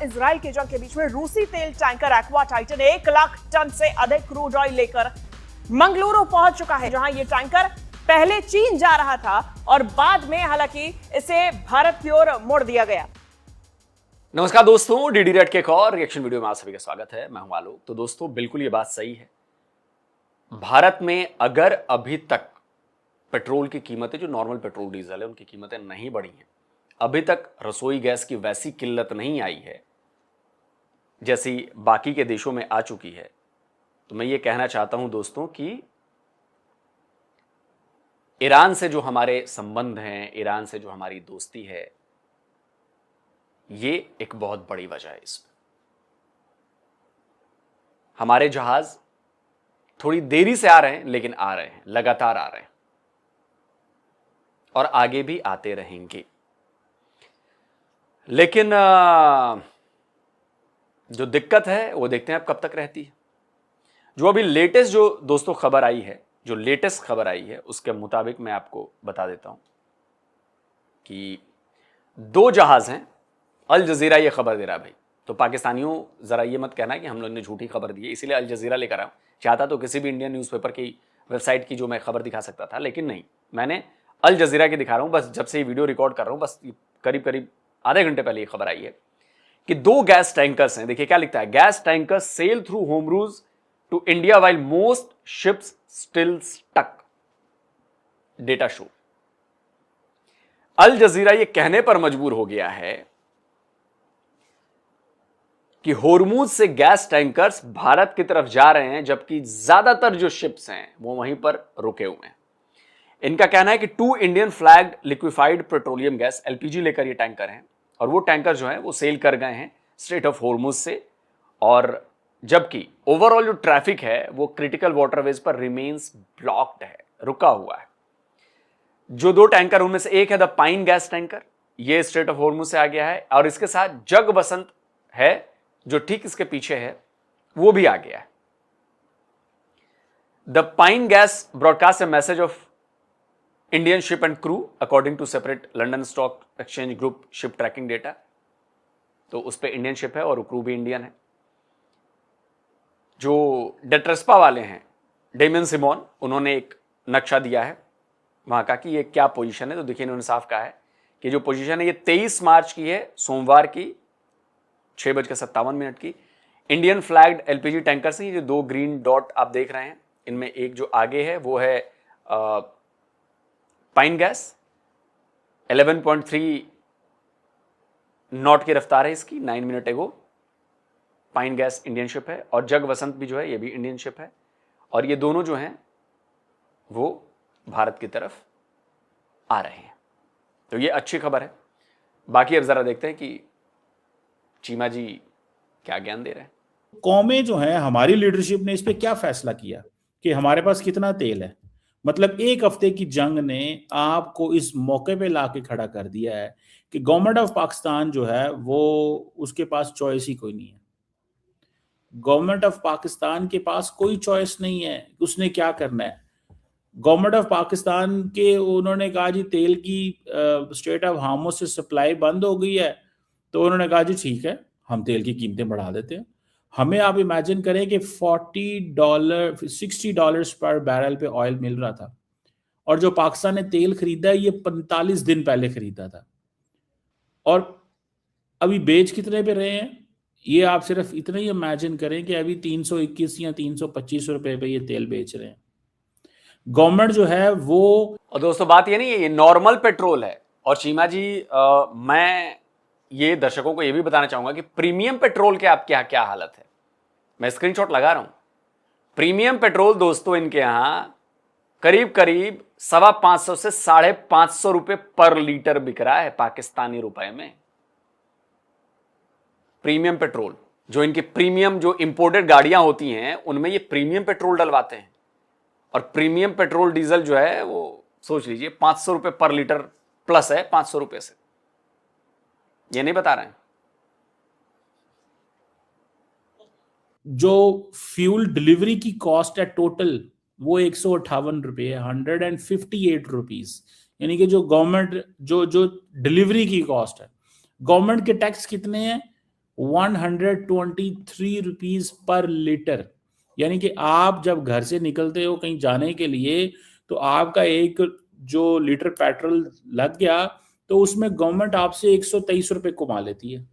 Israel की जंग के बीच में रूसी तेल tanker Aqua Titan 1 lakh ton से अधिक क्रूड ऑयल लेकर मंगलुरु पहुंच चुका है, जहां यह टैंकर पहले चीन जा रहा था और बाद में हालांकि इसे भारत की ओर मोड़ दिया गया। नमस्कार दोस्तों, डीडी रेड के एक और रिएक्शन वीडियो में आप सभी का स्वागत है। मैं हूं आलोक। तो दोस्तों, बिल्कुल ये बात सही है। भारत में अगर अभी तक पेट्रोल की कीमतें, जो नॉर्मल पेट्रोल डीजल है, उनकी कीमतें नहीं बढ़ी हैं, अभी तक रसोई गैस की वैसी किल्लत नहीं आई है जैसी बाकी के देशों में आ चुकी है, तो मैं ये कहना चाहता हूं दोस्तों कि ईरान से जो हमारे संबंध हैं, ईरान से जो हमारी दोस्ती है, ये एक बहुत बड़ी वजह है। इसमें हमारे जहाज थोड़ी देरी से आ रहे हैं, लेकिन आ रहे हैं, लगातार आ रहे हैं और आगे भी आते रहेंगे। लेकिन जो दिक्कत है वो देखते हैं अब कब तक रहती है। जो अभी लेटेस्ट जो दोस्तों खबर आई है, जो लेटेस्ट खबर आई है, उसके मुताबिक मैं आपको बता देता हूं कि 2 जहाज हैं। अल जजीरा ये खबर दे रहा है भाई, तो पाकिस्तानियों जरा ये मत कहना कि हम लोगों ने झूठी खबर दी है, इसीलिए अल जजीरा लेकर आया हूं। चाहता तो किसी भी इंडियन न्यूज़पेपर की वेबसाइट की जो मैं खबर दिखा सकता था, लेकिन नहीं, मैंने अल जजीरा की दिखा रहा हूं। बस जब से ये वीडियो रिकॉर्ड कर रहा हूं, बस करीब करीब आधे घंटे पहले ये खबर आई है कि 2 गैस टैंकर्स हैं। देखिए क्या लिखता है, गैस टैंकर सेल थ्रू होमरूज to India while most ships still stuck, data show. Al Jazeera ये कहने पर मजबूर हो गया है कि होर्मुज से गैस टैंकर्स भारत की तरफ जा रहे हैं, जबकि ज्यादातर जो शिप्स हैं वो वहीं पर रुके हुए हैं। इनका कहना है कि 2 Indian flagged liquefied petroleum gas LPG लेकर ये टैंकर हैं, और वो टैंकर जो है वो सेल कर गए हैं स्ट्रेट ऑफ होर्मुज से, और जबकि ओवरऑल जो ट्रैफिक है वो क्रिटिकल वाटरवेज पर रिमेन्स ब्लॉक्ड है, रुका हुआ है। जो 2 टैंकर, उनमें से एक है द पाइन गैस टैंकर, ये स्ट्रेट ऑफ होर्मुज से आ गया है, और इसके साथ जग बसंत है जो ठीक इसके पीछे है, वो भी आ गया है। The pine gas broadcast a message of Indian ship and crew according to separate London Stock Exchange Group ship tracking data. तो उस पर इंडियन शिप है और क्रू भी इंडियन है। जो डेट्रेस्पा वाले हैं, डेमियन सिमोन, उन्होंने एक नक्शा दिया है वहां का कि ये क्या पोजीशन है। तो देखिए, इन्होंने साफ कहा है कि जो पोजीशन है ये 23 मार्च की है, सोमवार की 6:57 की। इंडियन फ्लैग्ड एलपीजी टैंकर से ये जो 2 ग्रीन डॉट आप देख रहे हैं, इनमें एक जो आगे है वो है पाइन गैस, 11.3 नॉट की रफ्तार है इसकी, 9 मिनट एगो। पाइन गैस इंडियन शिप है, और जग वसंत भी जो है ये भी इंडियन शिप है, और ये दोनों जो हैं वो भारत की तरफ आ रहे हैं। तो ये अच्छी खबर है। बाकी अब जरा देखते हैं कि चीमा जी क्या ज्ञान दे रहे हैं। कौमें जो हैं, हमारी लीडरशिप ने इस पे क्या फैसला किया कि हमारे पास कितना तेल है। मतलब 1 हफ्ते की जंग ने आपको इस मौके पे लाके खड़ा कर दिया है कि गवर्नमेंट ऑफ पाकिस्तान जो है वो, उसके पास चॉइस ही कोई नहीं है। गवर्नमेंट ऑफ पाकिस्तान के पास कोई चॉइस नहीं है, उसने क्या करना है। गवर्नमेंट ऑफ पाकिस्तान के, उन्होंने कहा जी तेल की स्ट्रेट ऑफ हार्मुज से सप्लाई बंद हो गई है, तो उन्होंने कहा जी ठीक है, हम तेल की कीमतें बढ़ा देते हैं। हमें आप इमेजिन करें कि $60 पर बैरल पे ऑयल मिल रहा था, और जो पाकिस्तान ने तेल खरीदा है ये 45 दिन पहले खरीदा था, और अभी बेच कितने पे रहे हैं, ये आप सिर्फ इतना ही इमेजिन करें कि अभी 321 या 325 रुपए पे ये तेल बेच रहे हैं। गवर्नमेंट जो है वो, और दोस्तों बात ये नहीं है, ये नॉर्मल पेट्रोल है। और चीमा जी, मैं ये दर्शकों को ये भी बताना चाहूंगा कि प्रीमियम पेट्रोल के आपके यहाँ क्या हालत है। मैं स्क्रीनशॉट लगा रहा हूं। प्रीमियम पेट्रोल दोस्तों इनके यहां करीब करीब 550 से 550 रुपए पर लीटर बिक रहा है पाकिस्तानी रुपए में। प्रीमियम पेट्रोल, जो इनके प्रीमियम जो इंपोर्टेड गाड़ियां होती हैं, उनमें ये प्रीमियम पेट्रोल डलवाते हैं, और प्रीमियम पेट्रोल डीजल जो है वो सोच लीजिए 500 रुपए पर लीटर प्लस है, 500 रुपए से। ये नहीं बता रहे हैं। जो फ्यूल डिलीवरी की कॉस्ट है टोटल, वो 158 रुपये है, 158 रुपीज। यानी कि जो गवर्नमेंट जो डिलीवरी की कॉस्ट है, गवर्नमेंट के टैक्स कितने हैं, 123 रुपीज पर लीटर। यानी कि आप जब घर से निकलते हो कहीं जाने के लिए तो आपका एक जो लीटर पेट्रोल लग गया तो उसमें गवर्नमेंट आपसे 123 रुपए कमा लेती है,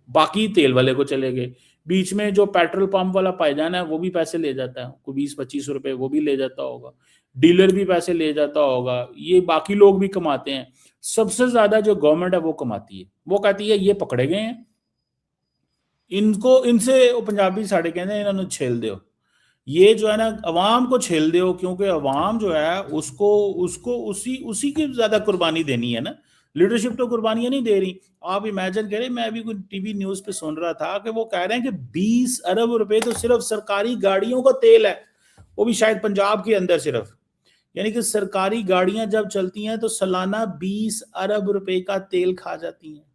बाकी तेल वाले को चले गए। बीच में जो पेट्रोल पंप वाला पायजाना है वो भी पैसे ले जाता है, कोई 20-25 रुपए वो भी ले जाता होगा, डीलर भी पैसे ले जाता होगा, ये बाकी लोग भी कमाते हैं। सबसे ज्यादा जो गवर्नमेंट है वो कमाती है। वो कहती है ये पकड़े गए हैं, इनको इनसे वो पंजाबी साढ़े कहते हैं इन्होंने छेल दो। ये जो है ना अवाम को छेल दो, क्योंकि अवाम जो है उसको उसको उसी उसी की ज्यादा कुर्बानी देनी है ना। लीडरशिप तो कुर्बानियां नहीं दे रही। आप इमेजिन करें, मैं अभी कोई टीवी न्यूज पे सुन रहा था कि वो कह रहे हैं कि 20 अरब रुपए तो सिर्फ सरकारी गाड़ियों का तेल है, वो भी शायद पंजाब के अंदर सिर्फ। यानी कि सरकारी गाड़ियां जब चलती हैं तो सालाना 20 अरब रुपए का तेल खा जाती हैं।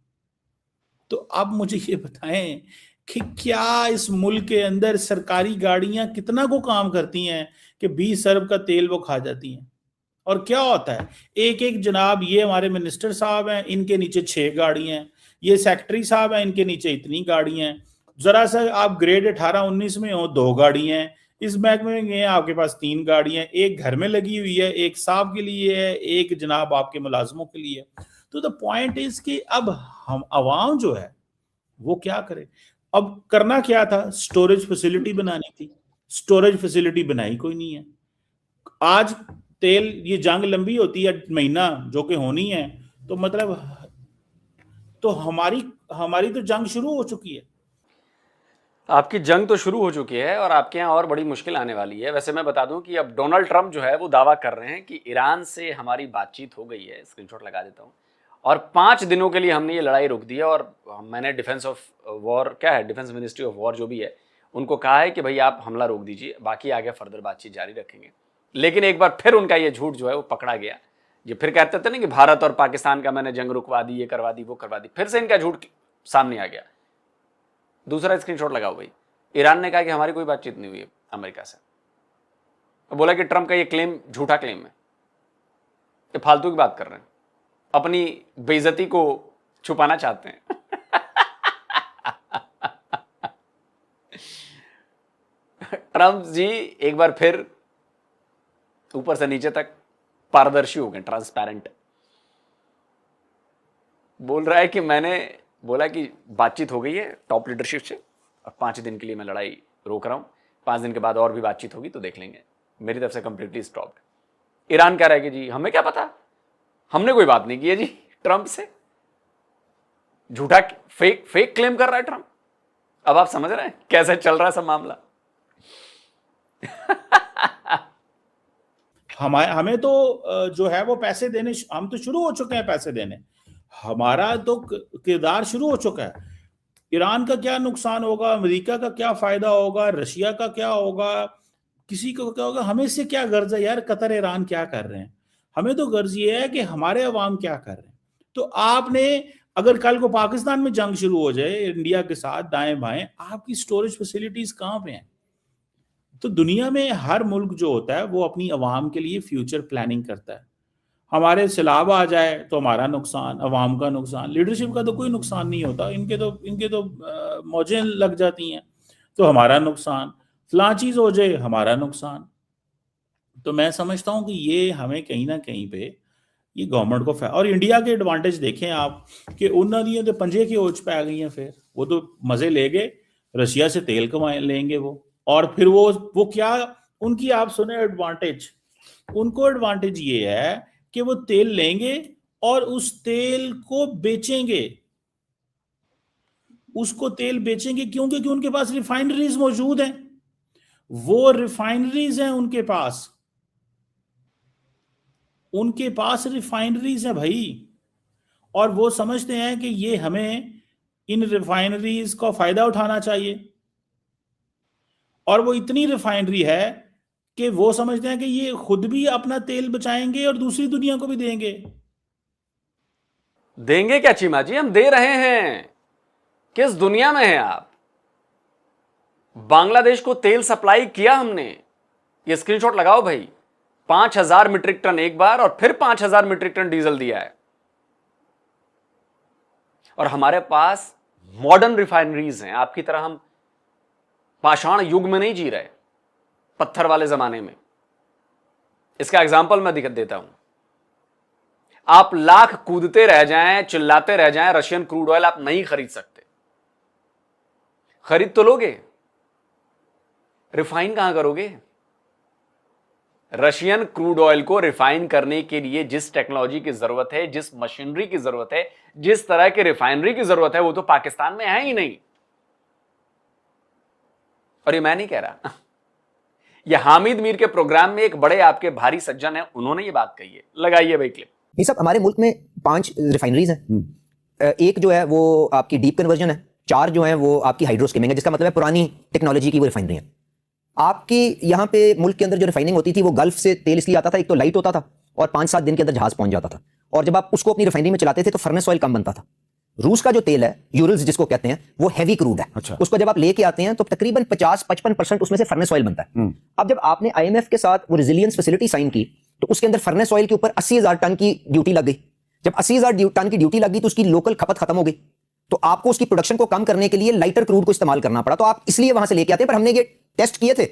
तो अब मुझे ये बताएं कि क्या इस मुल्क के अंदर सरकारी गाड़ियां कितना को काम करती हैं कि 20 अरब का तेल वो खा जाती हैं। और क्या होता है, एक एक जनाब, ये हमारे मिनिस्टर साहब हैं, इनके नीचे 6 गाड़ियां हैं, ये सेक्रेटरी साहब हैं, इनके नीचे इतनी गाड़ियां हैं, जरा सा आप ग्रेड 18-19 में हो 2 गाड़ियां हैं, इस महकमे में आपके पास 3 गाड़ियां हैं, एक घर में लगी हुई है, एक साहब के लिए है, एक जनाब आपके मुलाजमों के लिए। तो द पॉइंट इज कि अब हम अवाम जो है वो क्या करे। अब करना क्या था, स्टोरेज फैसिलिटी बनानी थी, स्टोरेज फैसिलिटी बनाई कोई नहीं है। आज तेल, ये जंग लंबी होती है महीना जो कि होनी है, तो मतलब तो हमारी तो जंग शुरू हो चुकी है। आपकी जंग तो शुरू हो चुकी है और आपके यहाँ और बड़ी मुश्किल आने वाली है। वैसे मैं बता दूं कि अब डोनाल्ड ट्रंप जो है वो दावा कर रहे हैं कि ईरान से हमारी बातचीत हो गई है, स्क्रीनशॉट लगा देता हूं, और 5 दिनों के लिए हमने ये लड़ाई रोक दी है। और मैंने डिफेंस ऑफ वॉर, क्या है, डिफेंस मिनिस्ट्री ऑफ वॉर जो भी है, उनको कहा है कि भाई आप हमला रोक दीजिए, बाकी आगे फर्दर बातचीत जारी रखेंगे। लेकिन एक बार फिर उनका ये झूठ जो है वो पकड़ा गया। ये फिर कहते थे ना कि भारत और पाकिस्तान का मैंने जंग रुकवा दी, ये करवा दी, वो करवा दी, फिर से इनका झूठ सामने आ गया। दूसरा स्क्रीनशॉट लगाओ भाई। ईरान ने कहा कि हमारी कोई बातचीत नहीं हुई है अमेरिका से। बोला कि ट्रंप का ये क्लेम झूठा क्लेम है, ये फालतू की बात कर रहे हैं, अपनी बेइज्जती को छुपाना चाहते हैं। ट्रंप जी एक बार फिर ऊपर से नीचे तक पारदर्शी हो गए, ट्रांसपेरेंट। बोल रहा है कि मैंने बोला कि बातचीत हो गई है टॉप लीडरशिप से और 5 दिन के लिए मैं लड़ाई रोक रहा हूं, 5 दिन के बाद और भी बातचीत होगी तो देख लेंगे, मेरी तरफ से कंप्लीटली स्टॉप्ड। ईरान कह रहा है कि जी हमें क्या पता, हमने कोई बात नहीं की है जी ट्रंप से। झूठा फेक क्लेम कर रहा है ट्रंप। अब आप समझ रहे हैं कैसे चल रहा है सब मामला। हमें तो जो है वो पैसे देने, हम तो शुरू हो चुके हैं पैसे देने, हमारा तो किरदार शुरू हो चुका है। ईरान का क्या नुकसान होगा, अमेरिका का क्या फायदा होगा, रशिया का क्या होगा, किसी को क्या होगा, हमें इससे क्या गर्ज है यार कतर ईरान क्या कर रहे हैं। हमें तो गर्ज ये है कि हमारे अवाम क्या कर रहे हैं। तो आपने अगर कल को पाकिस्तान में जंग शुरू हो जाए इंडिया के साथ दाएं बाएं, आपकी स्टोरेज फैसिलिटीज कहां पे हैं। तो दुनिया में हर मुल्क जो होता है वो अपनी अवाम के लिए फ्यूचर प्लानिंग करता है। हमारे सैलाब आ जाए तो हमारा नुकसान, अवाम का नुकसान, लीडरशिप का तो कोई नुकसान नहीं होता, इनके तो मौजें लग जाती हैं तो हमारा नुकसान, फलां चीज हो जाए हमारा नुकसान। तो मैं समझता हूं कि ये हमें कहीं ना कहीं पे ये गवर्नमेंट को और इंडिया के एडवांटेज देखें आप कि उन्होंने तो पंजे की ओज पे आ गई हैं, फिर वो तो मजे ले गए, रशिया से तेल कमाए लेंगे वो, और फिर वो क्या उनकी आप सुने एडवांटेज, उनको एडवांटेज ये है कि वो तेल लेंगे और उस तेल को बेचेंगे, उसको तेल बेचेंगे क्योंकि उनके पास रिफाइनरीज मौजूद हैं, वो रिफाइनरीज हैं उनके पास रिफाइनरीज है भाई, और वो समझते हैं कि ये हमें इन रिफाइनरीज का फायदा उठाना चाहिए। और वो इतनी रिफाइनरी है कि वो समझते हैं कि ये खुद भी अपना तेल बचाएंगे और दूसरी दुनिया को भी देंगे। देंगे क्या चीमा जी, हम दे रहे हैं। किस दुनिया में हैं आप। बांग्लादेश को तेल सप्लाई किया हमने, ये स्क्रीनशॉट लगाओ भाई। 5000 मीट्रिक टन एक बार और फिर 5000 मीट्रिक टन डीजल दिया है। और हमारे पास मॉडर्न रिफाइनरीज हैं। आपकी तरह हम पाषाण युग में नहीं जी रहे, पत्थर वाले जमाने में। इसका एग्जाम्पल मैं देता हूं। आप लाख कूदते रह जाएं, चिल्लाते रह जाएं, रशियन क्रूड ऑयल आप नहीं खरीद सकते। खरीद तो लोगे, रिफाइन कहां करोगे? रशियन क्रूड ऑयल को रिफाइन करने के लिए जिस टेक्नोलॉजी की जरूरत है, जिस मशीनरी की जरूरत है, जिस तरह की रिफाइनरी की जरूरत है, वो तो पाकिस्तान में है ही नहीं। और ये मैं नहीं कह रहा, ये हामिद मीर के प्रोग्राम में एक बड़े आपके भारी सज्जन है, उन्होंने ये बात कही है। लगाइए भाई क्लिप। ये सब हमारे मुल्क में 5 रिफाइनरीज हैं। एक जो है वो आपकी डीप कन्वर्जन है, 4 जो है वो आपकी हाइड्रोस्किमिंग है, जिसका मतलब है पुरानी टेक्नोलॉजी की वो रिफाइनरी है। आपकी यहाँ पे मुल्क के अंदर जो रिफाइनिंग होती थी वो गल्फ से तेल इसलिए आता था, एक तो लाइट होता था और 5-7 दिन के अंदर जहाज पहुंच जाता था। और जब आप उसको अपनी रिफाइनरी में चलाते थे तो फर्नेस ऑयल कम बनता था। रूस का जो तेल है, यूरल्स जिसको कहते हैं, वो हैवी क्रूड है। अच्छा। उसको जब आप लेके आते हैं तो तकरीबन 50-55% उसमें से फर्नेस ऑयल बनता है। अब जब आपने IMF के साथ वो रेजिलियंस फैसिलिटी साइन की तो उसके अंदर फर्नेस ऑयल के ऊपर 80,000 टन की ड्यूटी लग गई। जब 80,000 टन की ड्यूटी लग गई तो उसकी लोकल खपत खत्म हो गई, तो आपको उसकी प्रोडक्शन को कम करने के लिए लाइटर क्रूड को इस्तेमाल करना पड़ा। तो आप इसलिए वहां से लेके आते हैं। पर हमने ये टेस्ट किए थे,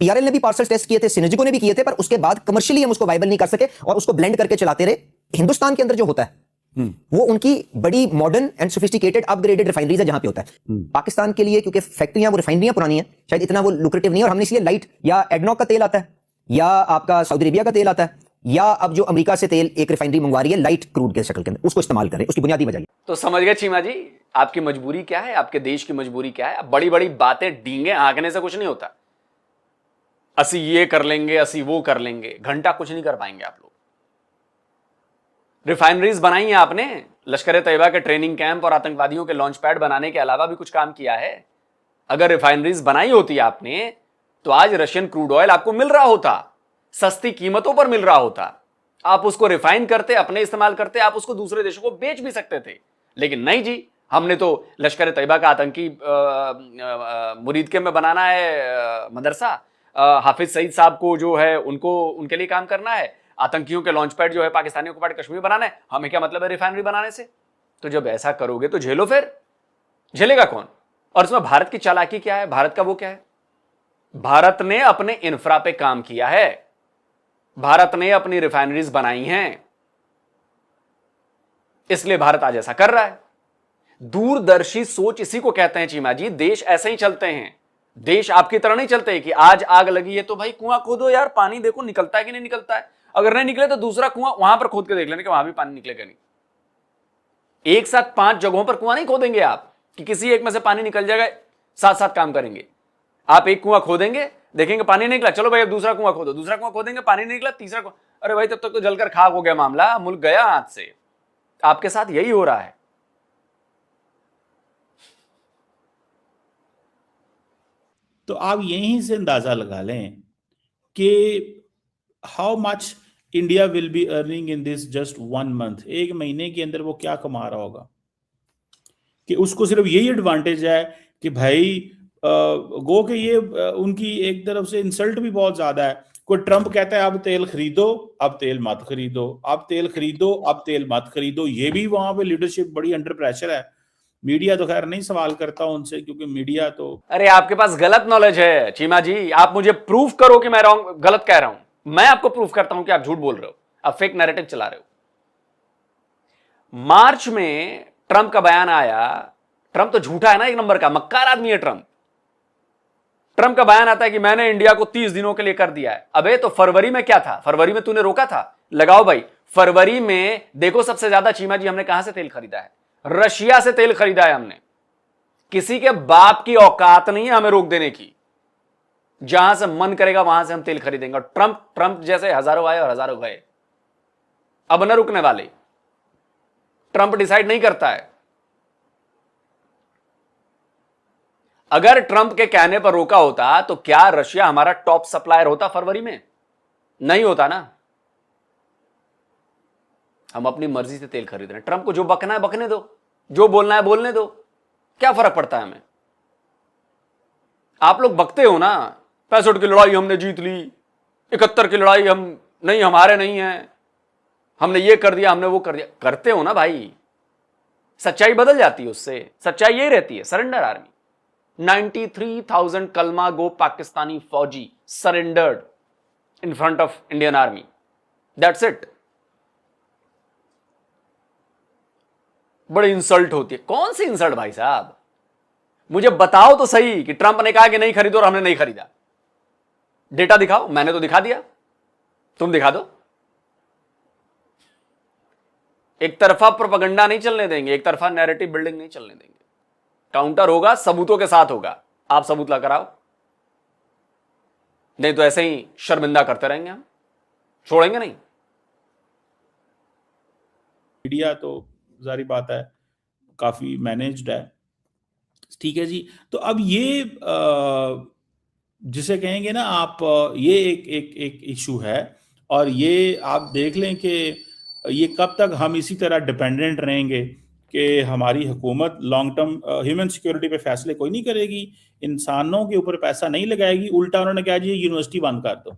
PRL ने भी पार्सल टेस्ट किए थे, सिनर्जिको ने भी किए थे, पर उसके बाद कमर्शियली हम उसको वाइबल नहीं कर सके और उसको ब्लेंड करके चलाते रहे। हिंदुस्तान के अंदर जो होता है वो उनकी बड़ी modern and sophisticated upgraded refineries है जहां पे होता है। पाकिस्तान के लिए क्योंकि फैक्ट्रियां वो रिफाइनरियां पुरानी हैं, शायद इतना वो लुक्रेटिव नहीं है, और हमने इसलिए लाइट या एडनॉक का तेल आता है या आपका सऊदी अरेबिया का तेल आता है या अब जो अमेरिका से तेल एक रिफाइनरी मंगवा रही है लाइट क्रूड के शक्ल के अंदर, उसको इस्तेमाल करें। उसकी बुनियादी वजह। तो समझ गए चीमा जी, आपकी मजबूरी क्या है, आपके देश की मजबूरी क्या है। बड़ी बड़ी बातें डींगे हाँकने से कुछ नहीं होता। असी ये कर लेंगे, असी वो कर लेंगे, घंटा कुछ नहीं कर पाएंगे आप लोग। रिफाइनरीज बनाई है आपने, लश्कर तैयबा के ट्रेनिंग कैंप और आतंकवादियों के लॉन्च पैड बनाने के अलावा भी कुछ काम किया है। अगर रिफाइनरीज बनाई होती आपने तो आज रशियन क्रूड ऑयल आपको मिल रहा होता, सस्ती कीमतों पर मिल रहा होता। आप उसको रिफाइन करते, अपने इस्तेमाल करते, आप उसको दूसरे देशों को बेच भी सकते थे। लेकिन नहीं जी, हमने तो लश्कर तैयबा का आतंकी मुरीद के में बनाना है मदरसा, हाफिज सईद साहब को जो है उनको उनके लिए काम करना है, आतंकियों के लॉन्च पैड जो है पाकिस्तानियों को पार्ट कश्मीर बनाना है। हमें क्या मतलब है रिफाइनरी बनाने से? तो जब ऐसा करोगे तो झेलो, फिर झेलेगा कौन? और इसमें भारत की चालाकी क्या है, भारत का वो क्या है? भारत ने अपने इंफ्रा पे काम किया है, भारत ने अपनी रिफाइनरीज बनाई हैं, इसलिए भारत आज ऐसा कर रहा है। दूरदर्शी सोच इसी को कहते हैं चीमा जी। देश ऐसे ही चलते हैं, देश आपकी तरह नहीं चलते कि आज आग लगी है तो भाई कुआं खोदो यार, पानी देखो निकलता है कि नहीं निकलता है, अगर नहीं निकले तो दूसरा कुआं वहां पर खोद के देख लेने कि वहां भी पानी निकलेगा नहीं। एक साथ 5 जगहों पर कुआं नहीं खोदेंगे आप कि किसी एक में से पानी निकल जाएगा, साथ साथ काम करेंगे। आप एक कुआं खोदेंगे, देखेंगे पानी नहीं निकला, चलो भाई अब दूसरा कुआं खोदो, दूसरा कुआं खोदेंगे, पानी नहीं निकला, तीसरा कुआं, अरे भाई तब तक तो जलकर खाक हो गया मामला, मुल्क गया हाथ से। आपके साथ यही हो रहा है। तो आप यहीं से अंदाजा लगा लें कि how much India will be earning in this just 1 month. एक महीने के अंदर वो क्या कमा रहा होगा कि उसको सिर्फ यही एडवांटेज है कि भाई गो के ये उनकी एक तरफ से इंसल्ट भी बहुत ज्यादा है। कोई ट्रंप कहता है अब तेल खरीदो, अब तेल मत खरीदो, अब तेल खरीदो, अब तेल मत खरीदो। ये भी वहां पे लीडरशिप बड़ी अंडर प्रेशर है। मीडिया तो खैर नहीं सवाल करता उनसे, क्योंकि मीडिया तो, अरे आपके पास गलत नॉलेज है चीमा जी। आप मुझे प्रूफ करो कि मैं गलत कह रहा हूं। मैं आपको प्रूफ करता हूं कि आप झूठ बोल रहे हो, आप फेक नैरेटिव चला रहे हो। मार्च में ट्रंप का बयान आया, ट्रंप तो झूठा है ना, एक नंबर का मक्कार आदमी है ट्रंप। ट्रंप का बयान आता है कि मैंने इंडिया को 30 दिनों के लिए कर दिया है। अबे तो फरवरी में क्या था? फरवरी में तूने रोका था? लगाओ भाई, फरवरी में देखो सबसे ज्यादा चीमा जी हमने कहां से तेल खरीदा है? रशिया से तेल खरीदा है हमने। किसी के बाप की औकात नहीं है हमें रोक देने की। जहां से मन करेगा वहां से हम तेल खरीदेंगे। ट्रंप जैसे हजारों आए और हजारों गए, अब न रुकने वाले। ट्रंप डिसाइड नहीं करता है। अगर ट्रंप के कहने पर रोका होता तो क्या रशिया हमारा टॉप सप्लायर होता फरवरी में? नहीं होता ना। हम अपनी मर्जी से तेल खरीद रहे हैं। ट्रंप को जो बकना है बकने दो, जो बोलना है बोलने दो, क्या फर्क पड़ता है हमें? आप लोग बकते हो ना, 65 की लड़ाई हमने जीत ली, 71 की लड़ाई हम नहीं, हमारे नहीं है, हमने ये कर दिया, हमने वो कर दिया, करते हो ना भाई। सच्चाई बदल जाती है उससे। सच्चाई यही रहती है, सरेंडर आर्मी। 93,000 कलमा गो पाकिस्तानी फौजी surrendered in front of Indian army, that's it. बड़ी इंसल्ट होती है। कौन सी इंसल्ट भाई साहब, मुझे बताओ तो सही कि ट्रंप ने कहा कि नहीं खरीदो और हमने नहीं खरीदा। डेटा दिखाओ। मैंने तो दिखा दिया, तुम दिखा दो। एक तरफा प्रोपेगेंडा नहीं चलने देंगे, एक तरफा नैरेटिव बिल्डिंग नहीं चलने देंगे। काउंटर होगा, सबूतों के साथ होगा। आप सबूत लाकर आओ, नहीं तो ऐसे ही शर्मिंदा करते रहेंगे, हम छोड़ेंगे नहीं। मीडिया तो जारी बात है काफी मैनेज्ड है, ठीक है जी। तो अब ये जिसे कहेंगे ना आप, ये एक इशू है। और ये आप देख लें कि ये कब तक हम इसी तरह डिपेंडेंट रहेंगे कि हमारी हुकूमत लॉन्ग टर्म ह्यूमन सिक्योरिटी पे फैसले कोई नहीं करेगी, इंसानों के ऊपर पैसा नहीं लगाएगी। उल्टा उन्होंने कहा जी यूनिवर्सिटी बंद कर दो,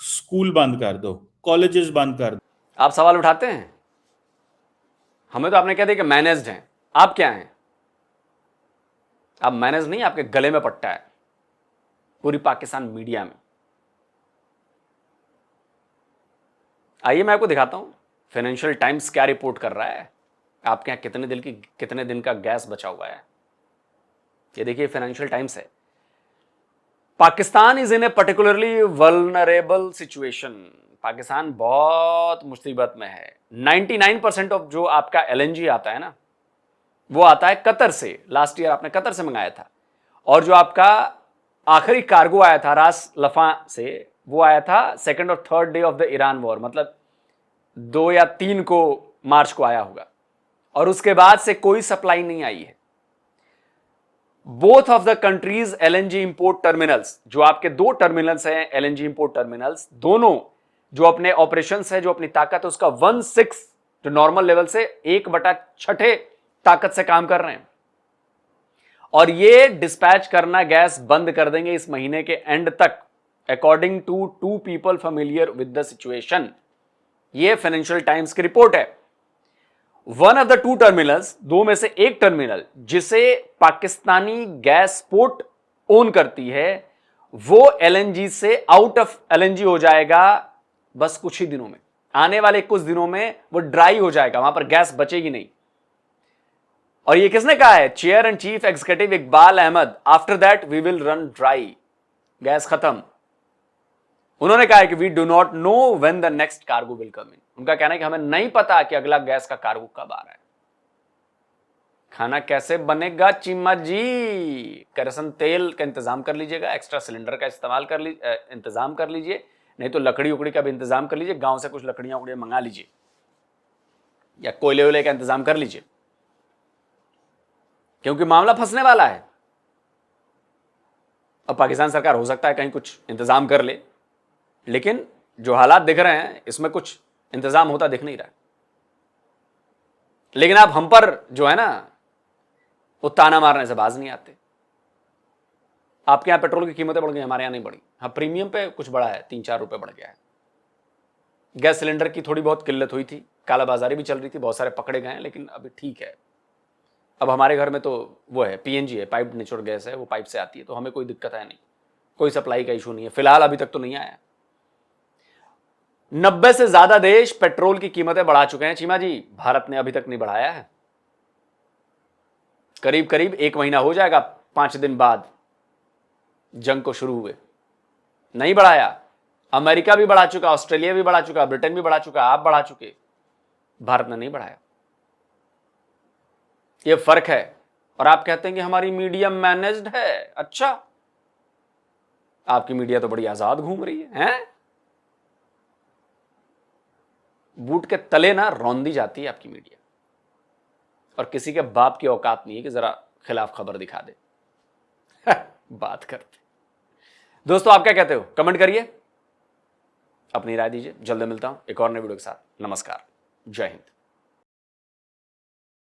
स्कूल बंद कर दो, कॉलेजेस बंद कर दो। आप सवाल उठाते हैं, हमें तो आपने कह दिया कि मैनेज्ड हैं। आप क्या हैं? आप मैनेज नहीं, आपके गले में पट्टा है पूरी पाकिस्तान मीडिया में। आइए मैं आपको दिखाता हूं फाइनेंशियल टाइम्स क्या रिपोर्ट कर रहा है। आपके यहां कितने दिन का गैस बचा हुआ है, ये देखिए फाइनेंशियल टाइम्स है। Pakistan is in A particularly vulnerable situation. Pakistan बहुत मुसीबत में है। 99% ऑफ जो आपका एलएनजी आता है ना, वो आता है कतर से। लास्ट ईयर आपने कतर से मंगाया था। और जो आपका आखिरी कार्गो आया था रास लफा से, वो आया था 2nd और 3rd day of the Iran war, मतलब 2 या 3 को मार्च को आया होगा। और उसके बाद से कोई सप्लाई नहीं आई है। Both of the countries LNG import terminals, जो आपके 2 टर्मिनल्स हैं एलएनजी इंपोर्ट टर्मिनल्स, दोनों जो अपने ऑपरेशंस है, जो अपनी ताकत है, उसका 1/6 जो नॉर्मल लेवल से 1/6 ताकत से काम कर रहे हैं। और ये डिस्पैच करना गैस बंद कर देंगे इस महीने के एंड तक, according to 2 people familiar with the situation. ये फाइनेंशियल टाइम्स की रिपोर्ट है। वन ऑफ द 2 टर्मिनल्स, 2 में से एक टर्मिनल जिसे पाकिस्तानी गैस पोर्ट ओन करती है, वो एलएनजी से आउट ऑफ एलएनजी हो जाएगा बस कुछ ही दिनों में। आने वाले कुछ दिनों में वो ड्राई हो जाएगा, वहां पर गैस बचेगी नहीं। और ये किसने कहा है? Chair and chief executive Iqbal Ahmed. After that we will run dry, gas खत्म। उन्होंने कहा है कि we do not know when the next cargo will come in. उनका कहना है कि हमें नहीं पता कि अगला गैस का कार्गो कब आ रहा है। खाना कैसे बनेगा चीमा जी? केरोसिन तेल का इंतजाम कर लीजिएगा, एक्स्ट्रा सिलेंडर का इंतजाम कर लीजिए, नहीं तो लकड़ी उकड़ी का भी इंतजाम कर लीजिए। गांव से कुछ लकड़ियां उकड़ियां मंगा लीजिए, या कोयले वोले का इंतजाम कर लीजिए, क्योंकि मामला फंसने वाला है। अब पाकिस्तान सरकार हो सकता है कहीं कुछ इंतजाम कर ले, लेकिन जो हालात दिख रहे हैं इसमें कुछ इंतजाम होता दिख नहीं रहा। लेकिन आप हम पर जो है ना, वो ताना मारने से बाज नहीं आते। आपके यहां पेट्रोल की कीमतें बढ़ गई, हमारे यहां नहीं बढ़ी। हाँ, प्रीमियम पे कुछ बढ़ा है, 3-4 रुपए बढ़ गया है। गैस सिलेंडर की थोड़ी बहुत किल्लत हुई थी, कालाबाजारी भी चल रही थी, बहुत सारे पकड़े गए, लेकिन अभी ठीक है। अब हमारे घर में तो वो है, पीएनजी है, पाइप नेचुरल गैस है, वो पाइप से आती है, तो हमें कोई दिक्कत है नहीं, कोई सप्लाई का इशू नहीं है फिलहाल, अभी तक तो नहीं आया। 90 से ज्यादा देश पेट्रोल की कीमतें बढ़ा चुके हैं चीमा जी, भारत ने अभी तक नहीं बढ़ाया है। करीब करीब 1 महीना हो जाएगा 5 दिन बाद जंग को शुरू हुए, नहीं बढ़ाया। अमेरिका भी बढ़ा चुका, ऑस्ट्रेलिया भी बढ़ा चुका, ब्रिटेन भी बढ़ा चुका, आप बढ़ा चुके, भारत ने नहीं बढ़ाया। ये फर्क है। और आप कहते हैं कि हमारी मीडिया मैनेज्ड है। अच्छा, आपकी मीडिया तो बड़ी आजाद घूम रही है, हैं? बूट के तले ना रौंदी जाती है आपकी मीडिया, और किसी के बाप की औकात नहीं है कि जरा खिलाफ खबर दिखा दे। बात करते। दोस्तों, आप क्या कहते हो? कमेंट करिए, अपनी राय दीजिए। जल्द मिलता हूं एक और नए वीडियो के साथ। नमस्कार, जय हिंद।